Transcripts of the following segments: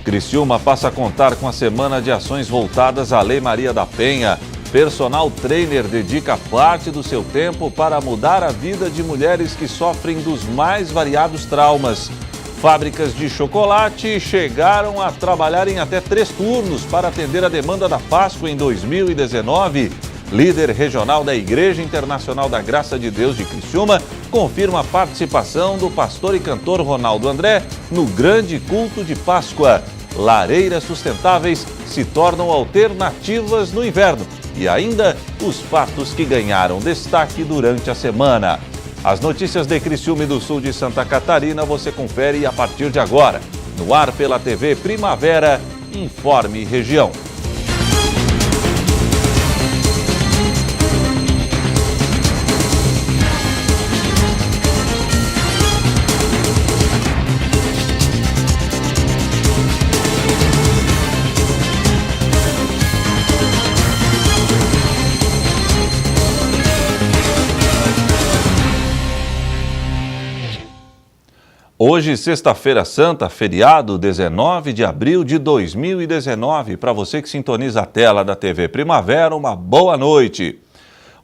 Criciúma passa a contar com a semana de ações voltadas à Lei Maria da Penha. Personal trainer dedica parte do seu tempo para mudar a vida de mulheres que sofrem dos mais variados traumas. Fábricas de chocolate chegaram a trabalhar em até 3 turnos para atender a demanda da Páscoa em 2019. Líder regional da Igreja Internacional da Graça de Deus de Criciúma confirma a participação do pastor e cantor Ronaldo André no grande culto de Páscoa. Lareiras sustentáveis se tornam alternativas no inverno. E ainda os fatos que ganharam destaque durante a semana. As notícias de Criciúma e do sul de Santa Catarina você confere a partir de agora. No ar pela TV Primavera, Informe Região. Hoje, sexta-feira santa, feriado, 19 de abril de 2019. Para você que sintoniza a tela da TV Primavera, uma boa noite.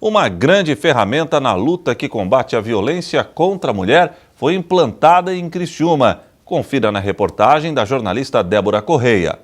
Uma grande ferramenta na luta que combate a violência contra a mulher foi implantada em Criciúma. Confira na reportagem da jornalista Débora Correia.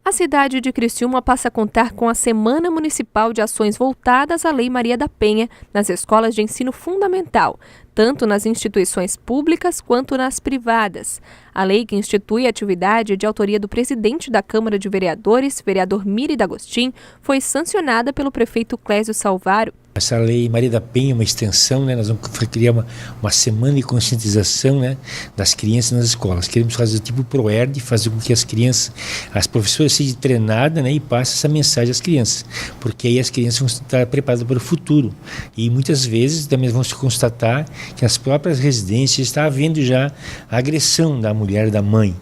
A cidade de Criciúma passa a contar com a Semana Municipal de Ações voltadas à Lei Maria da Penha nas escolas de ensino fundamental, tanto nas instituições públicas quanto nas privadas. A lei que institui a atividade de autoria do presidente da Câmara de Vereadores, vereador Miri D'Agostin, foi sancionada pelo prefeito Clésio Salvaro. Essa Lei Maria da Penha é uma extensão, né? Nós vamos criar uma semana de conscientização, né, das crianças nas escolas. Queremos fazer o tipo ProERD, fazer com que as crianças, as professoras sejam treinadas, né, e passem essa mensagem às crianças, porque aí as crianças vão estar preparadas para o futuro. E muitas vezes também vão se constatar que nas próprias residências está havendo já a agressão da mulher e da mãe.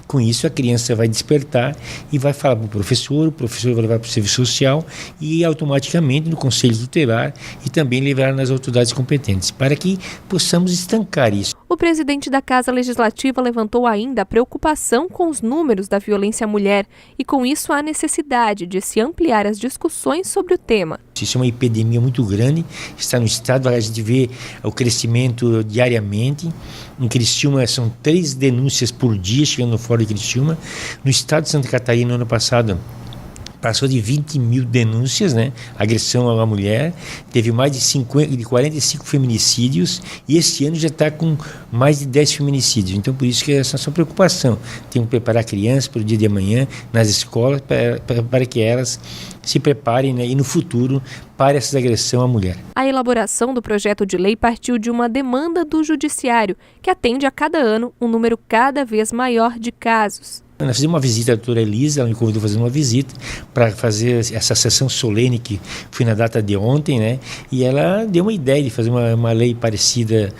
Com isso, a criança vai despertar e vai falar para o professor vai levar para o serviço social e automaticamente no conselho tutelar e também levar nas autoridades competentes, para que possamos estancar isso. O presidente da Casa Legislativa levantou ainda a preocupação com os números da violência à mulher e, com isso, a necessidade de se ampliar as discussões sobre o tema. Isso é uma epidemia muito grande, está no estado, a gente vê o crescimento diariamente. Em Criciúma são 3 denúncias por dia chegando no Fórum de Criciúma. No estado de Santa Catarina, no ano passado, passou de 20 mil denúncias, né? Agressão a uma mulher, teve mais de 45 feminicídios e este ano já está com mais de 10 feminicídios. Então, por isso que essa é a nossa preocupação. Temos que preparar crianças para o dia de amanhã nas escolas para que elas se preparem, né, e no futuro para essa agressão à mulher. A elaboração do projeto de lei partiu de uma demanda do Judiciário, que atende a cada ano um número cada vez maior de casos. Nós fizemos uma visita à doutora Elisa, ela me convidou a fazer uma visita para fazer essa sessão solene que foi na data de ontem, né? E ela deu uma ideia de fazer uma lei parecida,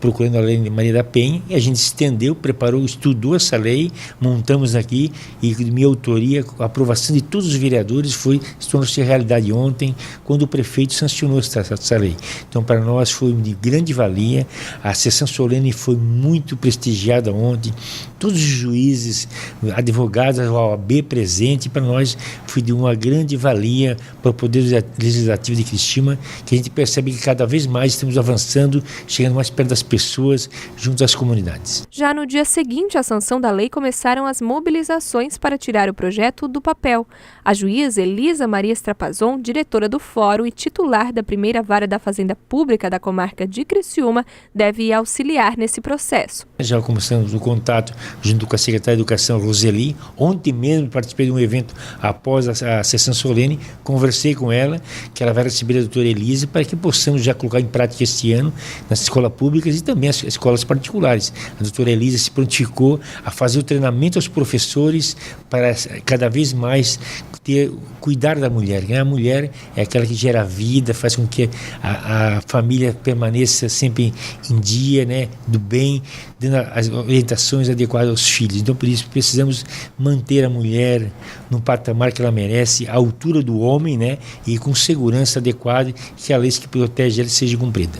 procurando a Lei Maria da Penha, e a gente estendeu, preparou, estudou essa lei, montamos aqui e de minha autoria, a aprovação de todos os vereadores se tornou-se realidade ontem, quando o prefeito sancionou essa lei. Então, para nós foi de grande valia, a sessão solene foi muito prestigiada ontem, todos os juízes, advogados, a OAB presente, para nós foi de uma grande valia para o Poder Legislativo de Criciúma, que a gente percebe que cada vez mais estamos avançando, chegando mais perto das pessoas, junto às comunidades. Já no dia seguinte à sanção da lei, começaram as mobilizações para tirar o projeto do papel. A juíza Elisa Maria Strapazon, diretora do Fórum e titular da primeira vara da Fazenda Pública da comarca de Criciúma, deve auxiliar nesse processo. Já começamos o contato junto com a secretária de Educação, Roseli. Ontem mesmo participei de um evento após a sessão solene, conversei com ela, que ela vai receber a doutora Elisa, para que possamos já colocar em prática este ano nas escolas públicas e também as escolas particulares. A doutora Elisa se prontificou a fazer o treinamento aos professores para cada vez mais cuidar da mulher. A mulher é aquela que gera vida, faz com que a família permaneça sempre em dia, né, do bem, dando as orientações adequadas aos filhos. Então, por isso, precisamos manter a mulher no patamar que ela merece, à altura do homem, né, e com segurança adequada, que a lei que protege ela seja cumprida.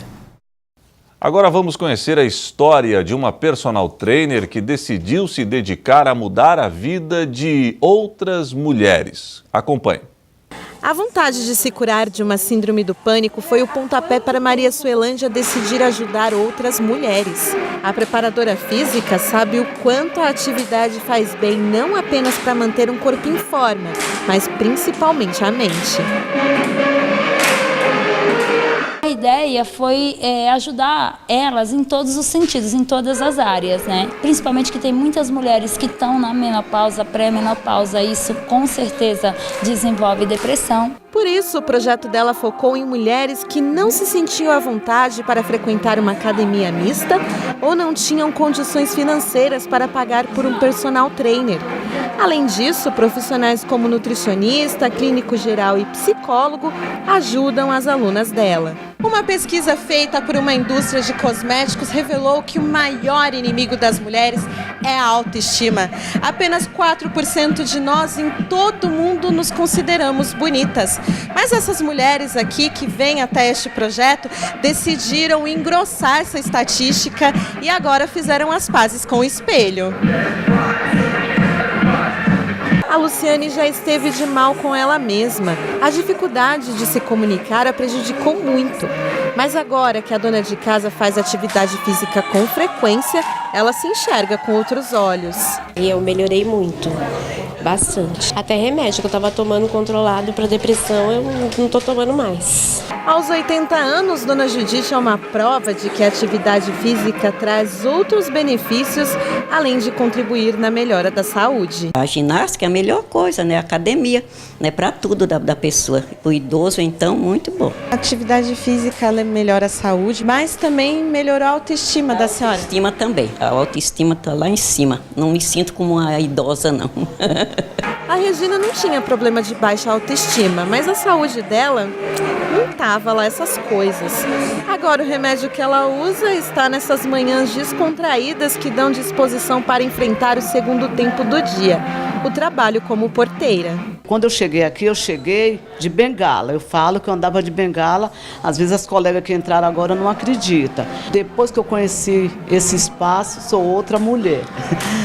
Agora vamos conhecer a história de uma personal trainer que decidiu se dedicar a mudar a vida de outras mulheres. Acompanhe. A vontade de se curar de uma síndrome do pânico foi o pontapé para Maria Suelândia decidir ajudar outras mulheres. A preparadora física sabe o quanto a atividade faz bem não apenas para manter um corpo em forma, mas principalmente a mente. A ideia foi ajudar elas em todos os sentidos, em todas as áreas, né? Principalmente que tem muitas mulheres que estão na menopausa, pré-menopausa, isso com certeza desenvolve depressão. Por isso, o projeto dela focou em mulheres que não se sentiam à vontade para frequentar uma academia mista ou não tinham condições financeiras para pagar por um personal trainer. Além disso, profissionais como nutricionista, clínico geral e psicólogo ajudam as alunas dela. Uma pesquisa feita por uma indústria de cosméticos revelou que o maior inimigo das mulheres é a autoestima. Apenas 4% de nós em todo o mundo nos consideramos bonitas. Mas essas mulheres aqui que vêm até este projeto decidiram engrossar essa estatística e agora fizeram as pazes com o espelho. A Luciane já esteve de mal com ela mesma. A dificuldade de se comunicar a prejudicou muito. Mas agora que a dona de casa faz atividade física com frequência, ela se enxerga com outros olhos. E eu melhorei muito, bastante. Até remédio que eu estava tomando controlado para depressão, eu não estou tomando mais. Aos 80 anos, dona Judite é uma prova de que a atividade física traz outros benefícios, além de contribuir na melhora da saúde. A ginástica é a melhor coisa, né? A academia, né? Para tudo da pessoa. O idoso, então, muito bom. A atividade física ela melhora a saúde, mas também melhorou a autoestima da senhora. A autoestima também. A autoestima está lá em cima. Não me sinto como uma idosa, não. A Regina não tinha problema de baixa autoestima, mas a saúde dela não tava lá essas coisas. Agora o remédio que ela usa está nessas manhãs descontraídas que dão disposição para enfrentar o segundo tempo do dia, o trabalho como porteira. Quando eu cheguei aqui, eu cheguei de bengala. Eu falo que eu andava de bengala, às vezes as colegas que entraram agora não acreditam. Depois que eu conheci esse espaço, sou outra mulher.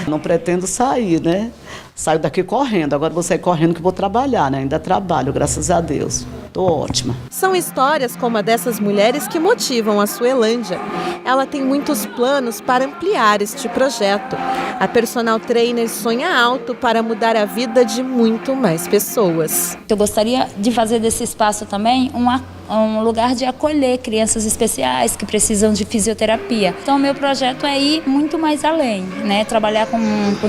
Não pretendo sair, né? Saio daqui correndo, agora vou sair correndo que vou trabalhar, né? Ainda trabalho, graças a Deus. Tô ótima. São histórias como a dessas mulheres que motivam a Suelândia. Ela tem muitos planos para ampliar este projeto. A personal trainer sonha alto para mudar a vida de muito mais pessoas. Eu gostaria de fazer desse espaço também um lugar de acolher crianças especiais que precisam de fisioterapia. Então, o meu projeto é ir muito mais além, né? Trabalhar com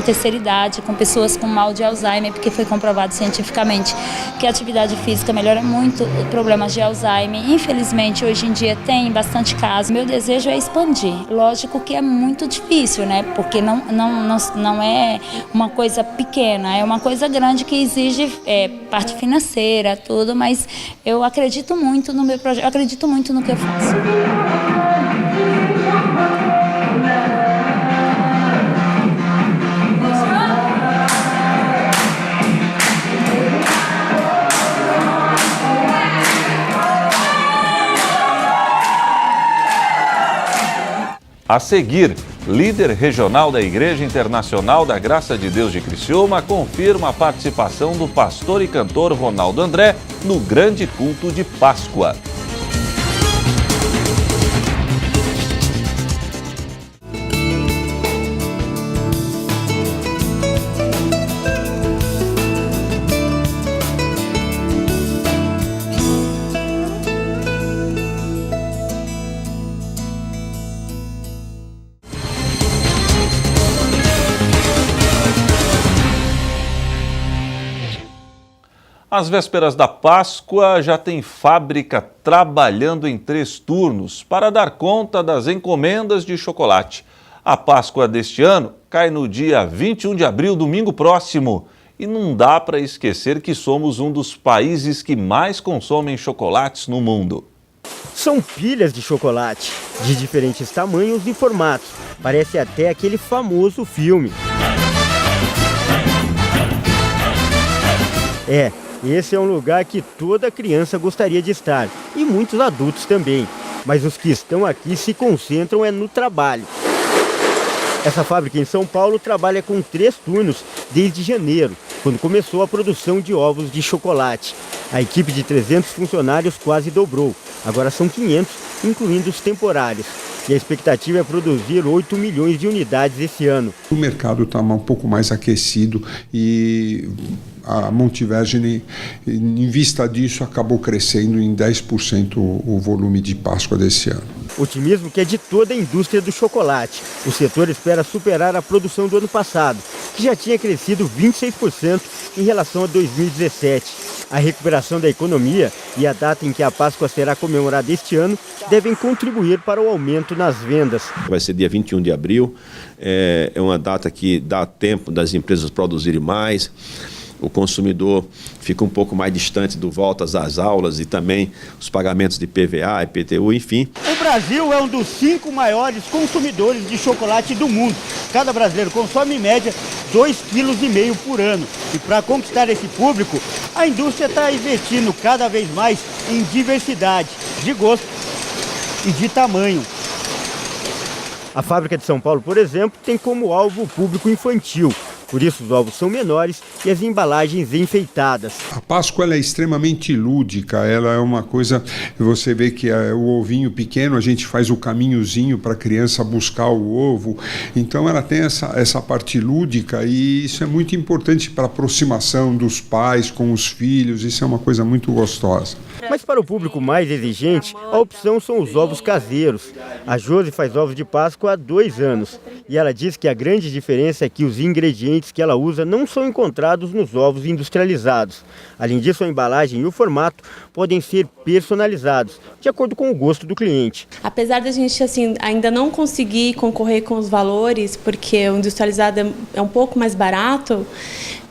terceira idade, com pessoas com mal de Alzheimer, porque foi comprovado cientificamente que a atividade física melhora muito problemas de Alzheimer. Infelizmente, hoje em dia tem bastante casos. Meu desejo é expandir. Lógico que é muito difícil, né? Porque não é uma coisa pequena, é uma coisa grande que exige parte financeira, tudo, mas eu acredito muito no meu projeto, eu acredito muito no que eu faço. A seguir, líder regional da Igreja Internacional da Graça de Deus de Criciúma confirma a participação do pastor e cantor Ronaldo André no grande culto de Páscoa. Às vésperas da Páscoa, já tem fábrica trabalhando em 3 turnos para dar conta das encomendas de chocolate. A Páscoa deste ano cai no dia 21 de abril, domingo próximo. E não dá para esquecer que somos um dos países que mais consomem chocolates no mundo. São pilhas de chocolate, de diferentes tamanhos e formatos. Parece até aquele famoso filme. Esse é um lugar que toda criança gostaria de estar, e muitos adultos também. Mas os que estão aqui se concentram no trabalho. Essa fábrica em São Paulo trabalha com 3 turnos desde janeiro, quando começou a produção de ovos de chocolate. A equipe de 300 funcionários quase dobrou. Agora são 500, incluindo os temporários. E a expectativa é produzir 8 milhões de unidades esse ano. O mercado está um pouco mais aquecido e a Montevergine, em vista disso, acabou crescendo em 10% o volume de Páscoa desse ano. Otimismo que é de toda a indústria do chocolate. O setor espera superar a produção do ano passado, que já tinha crescido 26% em relação a 2017. A recuperação da economia e a data em que a Páscoa será comemorada este ano devem contribuir para o aumento nas vendas. Vai ser dia 21 de abril, é uma data que dá tempo das empresas produzirem mais. O consumidor fica um pouco mais distante do volta às aulas e também os pagamentos de PVA, IPTU, enfim. O Brasil é um dos 5 maiores consumidores de chocolate do mundo. Cada brasileiro consome em média 2,5 kg por ano. E para conquistar esse público, a indústria está investindo cada vez mais em diversidade de gosto e de tamanho. A fábrica de São Paulo, por exemplo, tem como alvo o público infantil. Por isso os ovos são menores e as embalagens enfeitadas. A Páscoa ela é extremamente lúdica, ela é uma coisa, você vê que o ovinho pequeno, a gente faz o caminhozinho para a criança buscar o ovo, então ela tem essa parte lúdica e isso é muito importante para a aproximação dos pais com os filhos, isso é uma coisa muito gostosa. Mas para o público mais exigente, a opção são os ovos caseiros. A Josi faz ovos de Páscoa há 2 anos e ela diz que a grande diferença é que os ingredientes que ela usa não são encontrados nos ovos industrializados. Além disso, a embalagem e o formato podem ser personalizados, de acordo com o gosto do cliente. Apesar da gente ainda não conseguir concorrer com os valores, porque o industrializado é um pouco mais barato,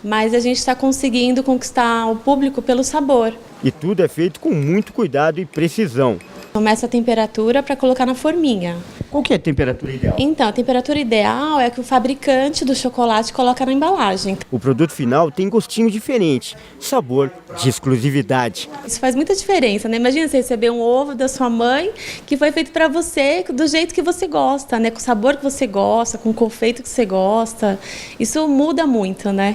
mas a gente está conseguindo conquistar o público pelo sabor. E tudo é feito com muito cuidado e precisão. Começa a temperatura para colocar na forminha. Qual que é a temperatura ideal? Então, a temperatura ideal é que o fabricante do chocolate coloca na embalagem. O produto final tem gostinho diferente, sabor de exclusividade. Isso faz muita diferença, né? Imagina você receber um ovo da sua mãe que foi feito para você do jeito que você gosta, né? Com o sabor que você gosta, com o confeito que você gosta. Isso muda muito, né?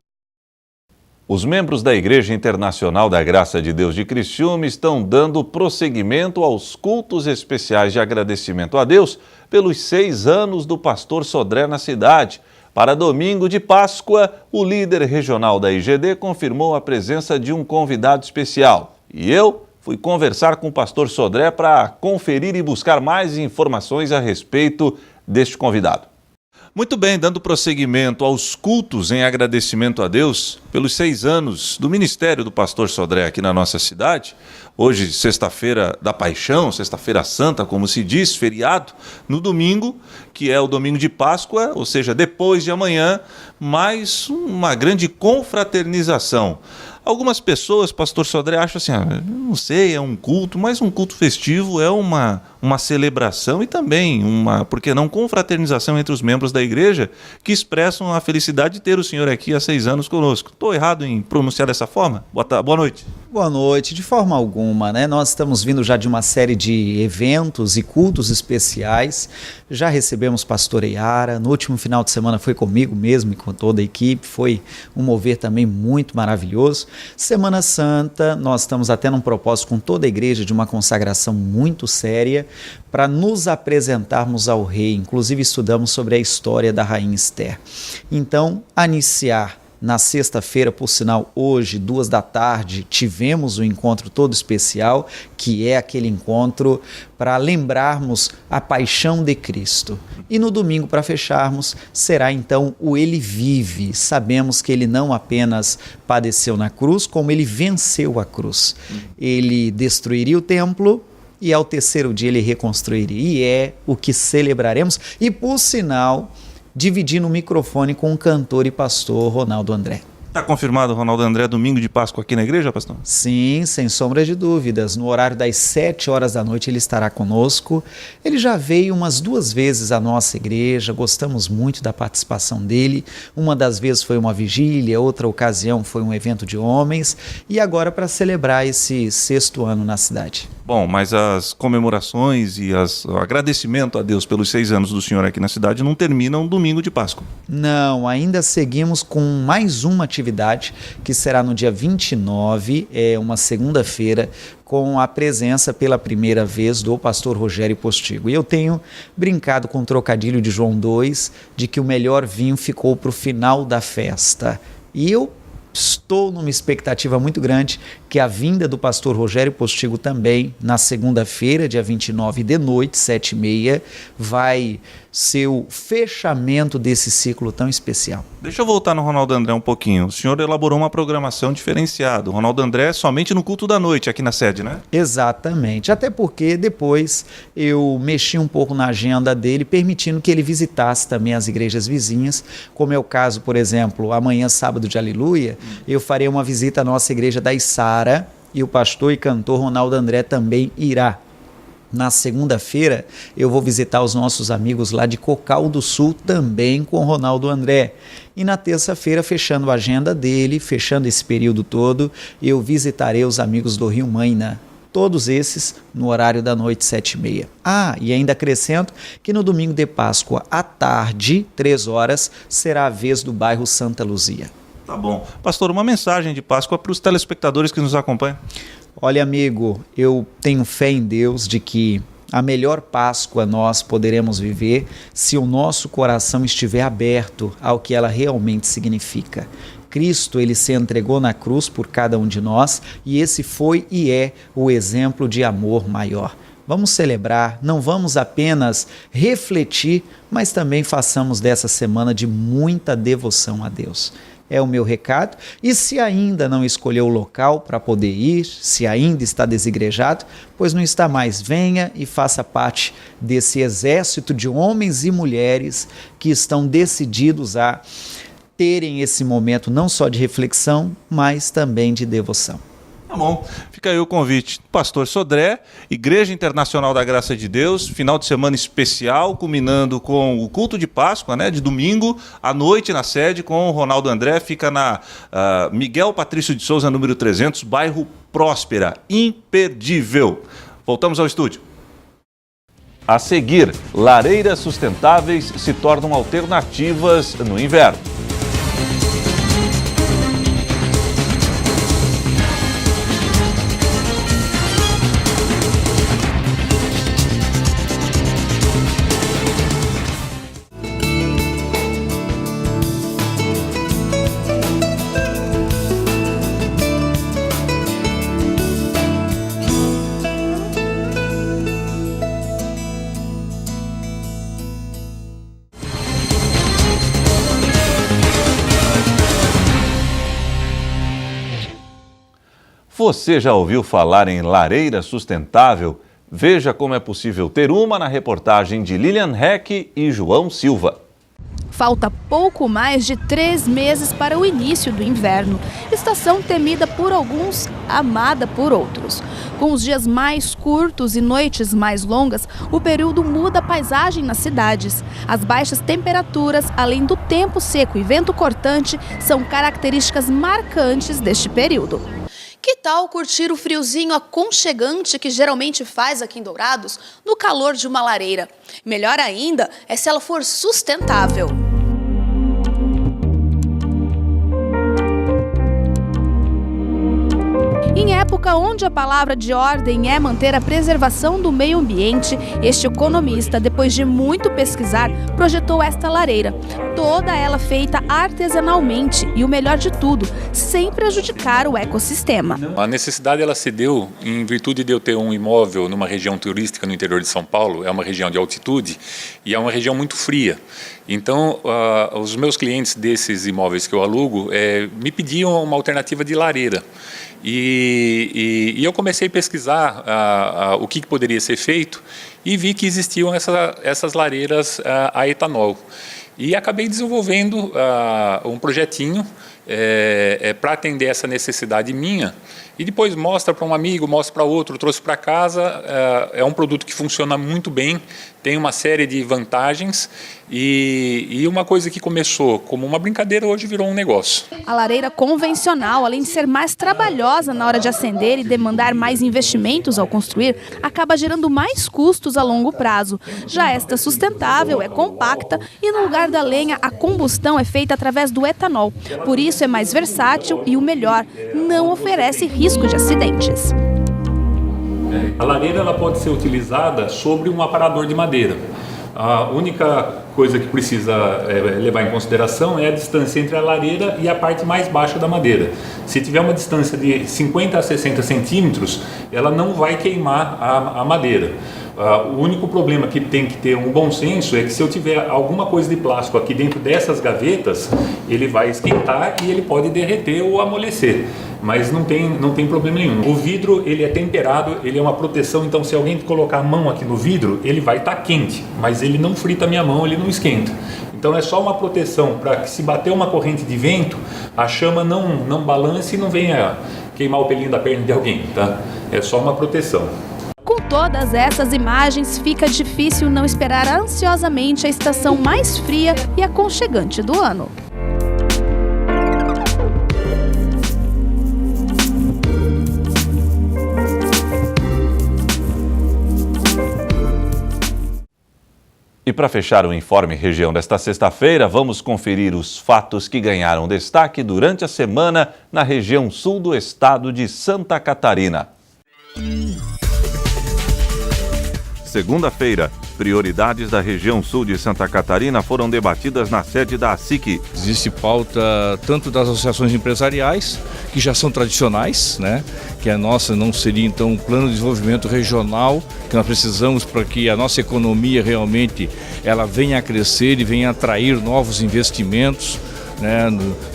Os membros da Igreja Internacional da Graça de Deus de Criciúma estão dando prosseguimento aos cultos especiais de agradecimento a Deus pelos 6 anos do pastor Sodré na cidade. Para domingo de Páscoa, o líder regional da IGD confirmou a presença de um convidado especial. E eu fui conversar com o pastor Sodré para conferir e buscar mais informações a respeito deste convidado. Muito bem, dando prosseguimento aos cultos em agradecimento a Deus pelos 6 anos do ministério do pastor Sodré aqui na nossa cidade. Hoje, sexta-feira da Paixão, sexta-feira santa, como se diz, feriado. No domingo, que é o domingo de Páscoa, ou seja, depois de amanhã, mais uma grande confraternização. Algumas pessoas, pastor Sodré, acham assim, não sei, é um culto, mas um culto festivo é uma celebração e também por que não, confraternização entre os membros da igreja que expressam a felicidade de ter o senhor aqui há 6 anos conosco. Estou errado em pronunciar dessa forma? Boa noite. Boa noite, de forma alguma, né? Nós estamos vindo já de uma série de eventos e cultos especiais. Já recebemos pastor Eiara, no último final de semana foi comigo mesmo e com toda a equipe, foi um mover também muito maravilhoso. Semana Santa, nós estamos até num propósito com toda a igreja de uma consagração muito séria para nos apresentarmos ao rei, inclusive estudamos sobre a história da rainha Esther. Então, a iniciar na sexta-feira, por sinal, hoje, 14h, tivemos um encontro todo especial, que é aquele encontro para lembrarmos a paixão de Cristo. E no domingo, para fecharmos, será então o Ele Vive. Sabemos que Ele não apenas padeceu na cruz, como Ele venceu a cruz. Ele destruiria o templo e ao 3º dia Ele reconstruiria. E é o que celebraremos. E por sinal, dividindo o microfone com o cantor e pastor Ronaldo André. Está confirmado, Ronaldo André, domingo de Páscoa aqui na igreja, pastor? Sim, sem sombra de dúvidas. No horário das 7 horas da noite ele estará conosco. Ele já veio umas 2 vezes à nossa igreja, gostamos muito da participação dele. Uma das vezes foi uma vigília, outra ocasião foi um evento de homens e agora para celebrar esse 6º ano na cidade. Bom, mas as comemorações e o agradecimento a Deus pelos 6 anos do senhor aqui na cidade não terminam domingo de Páscoa. Não, ainda seguimos com mais uma atividade que será no dia 29, uma segunda-feira, com a presença pela primeira vez do pastor Rogério Postigo. E eu tenho brincado com o trocadilho de João 2, de que o melhor vinho ficou para o final da festa. E eu estou numa expectativa muito grande que a vinda do pastor Rogério Postigo também, na segunda-feira, dia 29 de noite, 7h30, vai ser o fechamento desse ciclo tão especial. Deixa eu voltar no Ronaldo André um pouquinho. O senhor elaborou uma programação diferenciada. O Ronaldo André é somente no culto da noite aqui na sede, né? Exatamente. Até porque depois eu mexi um pouco na agenda dele, permitindo que ele visitasse também as igrejas vizinhas, como é o caso, por exemplo, amanhã, sábado de Aleluia, eu farei uma visita à nossa igreja da Içara e o pastor e cantor Ronaldo André também irá. Na segunda-feira, eu vou visitar os nossos amigos lá de Cocal do Sul, também com o Ronaldo André. E na terça-feira, fechando a agenda dele, fechando esse período todo, eu visitarei os amigos do Rio Maina. Todos esses no horário da noite, 7h30. E ainda acrescento que no domingo de Páscoa, à tarde, 3 horas, será a vez do bairro Santa Luzia. Tá bom. Pastor, uma mensagem de Páscoa para os telespectadores que nos acompanham. Olha, amigo, eu tenho fé em Deus de que a melhor Páscoa nós poderemos viver se o nosso coração estiver aberto ao que ela realmente significa. Cristo, ele se entregou na cruz por cada um de nós e esse foi e é o exemplo de amor maior. Vamos celebrar, não vamos apenas refletir, mas também façamos dessa semana de muita devoção a Deus. É o meu recado. E se ainda não escolheu o local para poder ir, se ainda está desigrejado, pois não está mais, venha e faça parte desse exército de homens e mulheres que estão decididos a terem esse momento não só de reflexão, mas também de devoção. Tá bom, fica aí o convite. Pastor Sodré, Igreja Internacional da Graça de Deus, final de semana especial, culminando com o culto de Páscoa, né, de domingo, à noite na sede com o Ronaldo André, fica na Miguel Patrício de Souza, número 300, bairro Próspera, imperdível. Voltamos ao estúdio. A seguir, lareiras sustentáveis se tornam alternativas no inverno. Você já ouviu falar em lareira sustentável? Veja como é possível ter uma na reportagem de Lilian Heck e João Silva. Falta pouco mais de 3 meses para o início do inverno. Estação temida por alguns, amada por outros. Com os dias mais curtos e noites mais longas, o período muda a paisagem nas cidades. As baixas temperaturas, além do tempo seco e vento cortante, são características marcantes deste período. Que tal curtir o friozinho aconchegante que geralmente faz aqui em Dourados no calor de uma lareira? Melhor ainda é se ela for sustentável. Em época onde a palavra de ordem é manter a preservação do meio ambiente, este economista, depois de muito pesquisar, projetou esta lareira. Toda ela feita artesanalmente e, o melhor de tudo, sem prejudicar o ecossistema. A necessidade ela se deu em virtude de eu ter um imóvel numa região turística no interior de São Paulo, é uma região de altitude e é uma região muito fria. Então, os meus clientes desses imóveis que eu alugo me pediam uma alternativa de lareira. E eu comecei a pesquisar o que poderia ser feito e vi que existiam essas lareiras a etanol. E acabei desenvolvendo um projetinho para atender essa necessidade minha. E depois mostra para um amigo, mostra para outro, trouxe para casa. É um produto que funciona muito bem, tem uma série de vantagens e uma coisa que começou como uma brincadeira hoje virou um negócio. A lareira convencional, além de ser mais trabalhosa na hora de acender e demandar mais investimentos ao construir, acaba gerando mais custos a longo prazo. Já esta sustentável é compacta e no lugar da lenha a combustão é feita através do etanol. Por isso é mais versátil e o melhor, não oferece risco de acidentes. A lareira ela pode ser utilizada sobre um aparador de madeira. A única coisa que precisa levar em consideração é a distância entre a lareira e a parte mais baixa da madeira. Se tiver uma distância de 50 a 60 centímetros, ela não vai queimar a madeira. O único problema que tem que ter um bom senso é que se eu tiver alguma coisa de plástico aqui dentro dessas gavetas, ele vai esquentar e ele pode derreter ou amolecer. Mas não tem problema nenhum. O vidro ele é temperado, ele é uma proteção, então se alguém colocar a mão aqui no vidro, ele vai estar quente, mas ele não frita a minha mão, ele não esquenta. Então é só uma proteção para que se bater uma corrente de vento, a chama não balance e não venha queimar o pelinho da perna de alguém, tá? É só uma proteção. Com todas essas imagens, fica difícil não esperar ansiosamente a estação mais fria e aconchegante do ano. E para fechar o Informe Região desta sexta-feira, vamos conferir os fatos que ganharam destaque durante a semana na região sul do estado de Santa Catarina. Segunda-feira, prioridades da região sul de Santa Catarina foram debatidas na sede da ASIC. Existe pauta tanto das associações empresariais, que já são tradicionais, né? Que a nossa não seria então um plano de desenvolvimento regional, que nós precisamos para que a nossa economia realmente ela venha a crescer e venha a atrair novos investimentos, né,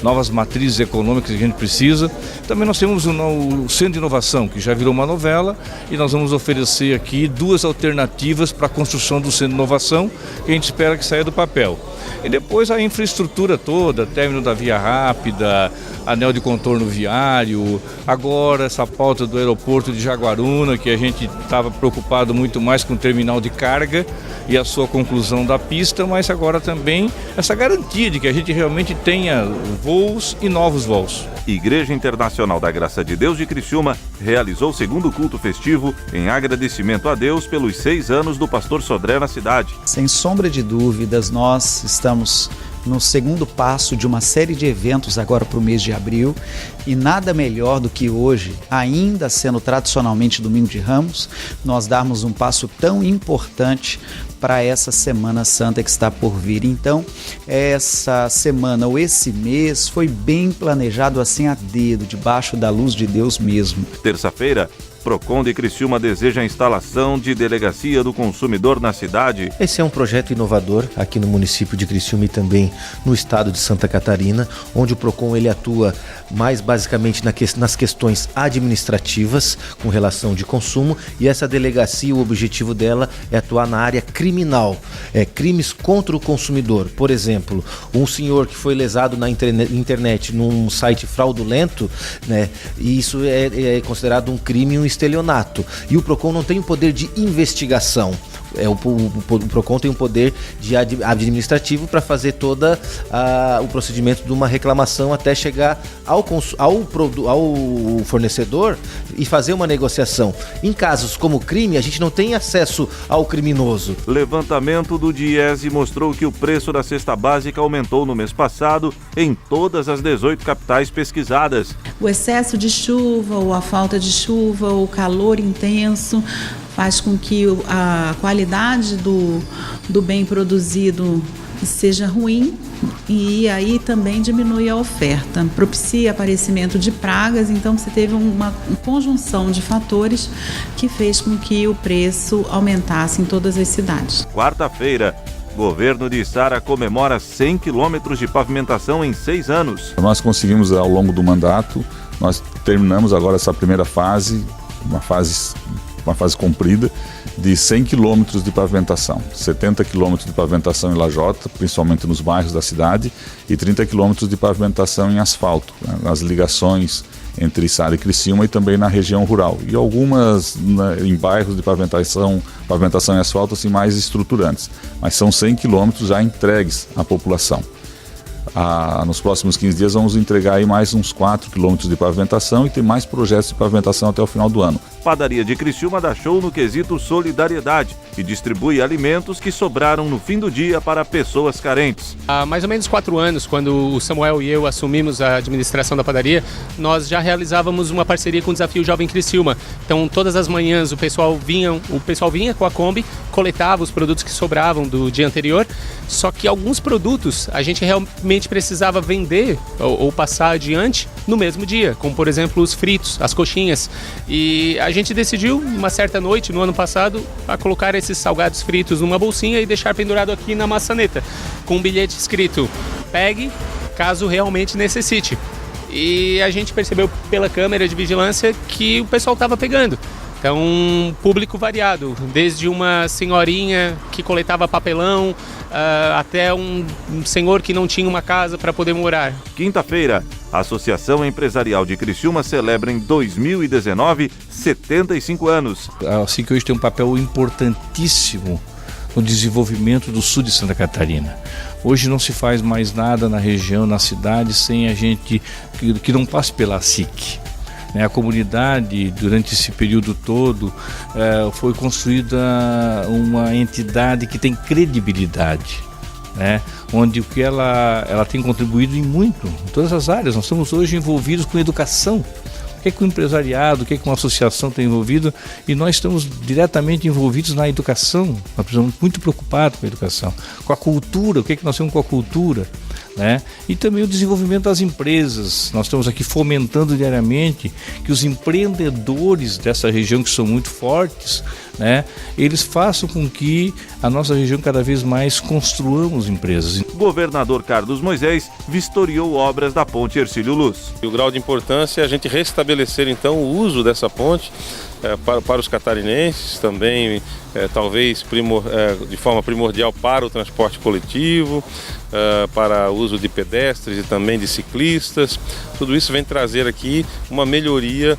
novas matrizes econômicas que a gente precisa. Também nós temos o Centro de Inovação, que já virou uma novela, e nós vamos oferecer aqui 2 alternativas para a construção do Centro de Inovação, que a gente espera que saia do papel. E depois a infraestrutura toda, término da via rápida, anel de contorno viário, agora essa pauta do aeroporto de Jaguaruna, que a gente estava preocupado muito mais com o terminal de carga e a sua conclusão da pista, mas agora também essa garantia de que a gente realmente tenha voos e novos voos. Igreja Internacional da Graça de Deus de Criciúma realizou o segundo culto festivo em agradecimento a Deus pelos 6 anos do pastor Sodré na cidade. Sem sombra de dúvidas, nós estamos no segundo passo de uma série de eventos agora para o mês de abril, e nada melhor do que hoje, ainda sendo tradicionalmente Domingo de Ramos, nós darmos um passo tão importante para essa Semana Santa que está por vir. Então, essa semana ou esse mês foi bem planejado assim a dedo, debaixo da luz de Deus mesmo. Terça-feira, Procon de Criciúma deseja a instalação de Delegacia do Consumidor na cidade. Esse é um projeto inovador aqui no município de Criciúma e também no estado de Santa Catarina, onde o Procon ele atua mais basicamente nas questões administrativas com relação de consumo, e essa delegacia, o objetivo dela é atuar na área criminal, crimes contra o consumidor. Por exemplo, um senhor que foi lesado na internet num site fraudulento, né, e isso é considerado um crime, um estelionato. E o Procon não tem o poder de investigação. O Procon tem um poder administrativo para fazer todo o procedimento de uma reclamação até chegar ao fornecedor e fazer uma negociação. Em casos como crime, a gente não tem acesso ao criminoso. Levantamento do Diese mostrou que o preço da cesta básica aumentou no mês passado em todas as 18 capitais pesquisadas. O excesso de chuva ou a falta de chuva, o calor intenso, faz com que a qualidade do bem produzido seja ruim, e aí também diminui a oferta, propicia aparecimento de pragas. Então você teve uma conjunção de fatores que fez com que o preço aumentasse em todas as cidades. Quarta-feira, governo de Içara comemora 100 quilômetros de pavimentação em 6 anos. Nós conseguimos ao longo do mandato, nós terminamos agora essa primeira fase, uma fase comprida, de 100 quilômetros de pavimentação, 70 quilômetros de pavimentação em lajota, principalmente nos bairros da cidade, e 30 quilômetros de pavimentação em asfalto, né, nas ligações entre Içara e Criciúma e também na região rural. E algumas em bairros de pavimentação em asfalto assim, mais estruturantes. Mas são 100 quilômetros já entregues à população. Nos próximos 15 dias vamos entregar aí mais uns 4 quilômetros de pavimentação e tem mais projetos de pavimentação até o final do ano. Padaria de Criciúma dá show no quesito solidariedade e distribui alimentos que sobraram no fim do dia para pessoas carentes. Há mais ou menos 4 anos, quando o Samuel e eu assumimos a administração da padaria, nós já realizávamos uma parceria com o Desafio Jovem Criciúma. Então, todas as manhãs o pessoal vinha com a Kombi, coletava os produtos que sobravam do dia anterior, só que alguns produtos a gente realmente precisava vender ou passar adiante no mesmo dia, como por exemplo os fritos, as coxinhas. E a gente decidiu, uma certa noite, no ano passado, a colocar esses salgados fritos numa bolsinha e deixar pendurado aqui na maçaneta, com um bilhete escrito: pegue caso realmente necessite. E a gente percebeu pela câmera de vigilância que o pessoal estava pegando. Então, um público variado, desde uma senhorinha que coletava papelão, até um senhor que não tinha uma casa para poder morar. Quinta-feira, a Associação Empresarial de Criciúma celebra em 2019 75 anos. Assim que hoje tem um papel importantíssimo no desenvolvimento do sul de Santa Catarina. Hoje não se faz mais nada na região, na cidade, sem a gente que não passe pela SIC. A comunidade, durante esse período todo, foi construída uma entidade que tem credibilidade, né? Onde o que ela tem contribuído em muito, em todas as áreas. Nós estamos hoje envolvidos com educação. O que é que o empresariado, o que é que uma associação tem envolvido? E nós estamos diretamente envolvidos na educação. Nós estamos muito preocupados com a educação, com a cultura, o que é que nós temos com a cultura, né? E também o desenvolvimento das empresas. Nós estamos aqui fomentando diariamente que os empreendedores dessa região, que são muito fortes, né, eles façam com que a nossa região cada vez mais construamos empresas. O governador Carlos Moisés vistoriou obras da ponte Hercílio Luz. O grau de importância é a gente restabelecer então o uso dessa ponte para os catarinenses, também talvez de forma primordial para o transporte coletivo, para o uso de pedestres e também de ciclistas. Tudo isso vem trazer aqui uma melhoria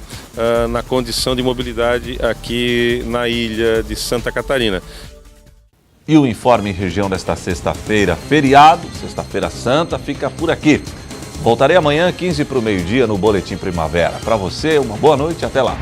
na condição de mobilidade aqui na ilha de Santa Catarina. E o Informe Região desta sexta-feira, feriado, Sexta-feira Santa, fica por aqui. Voltarei amanhã, 15 para o meio-dia, no Boletim Primavera. Para você, uma boa noite e até lá.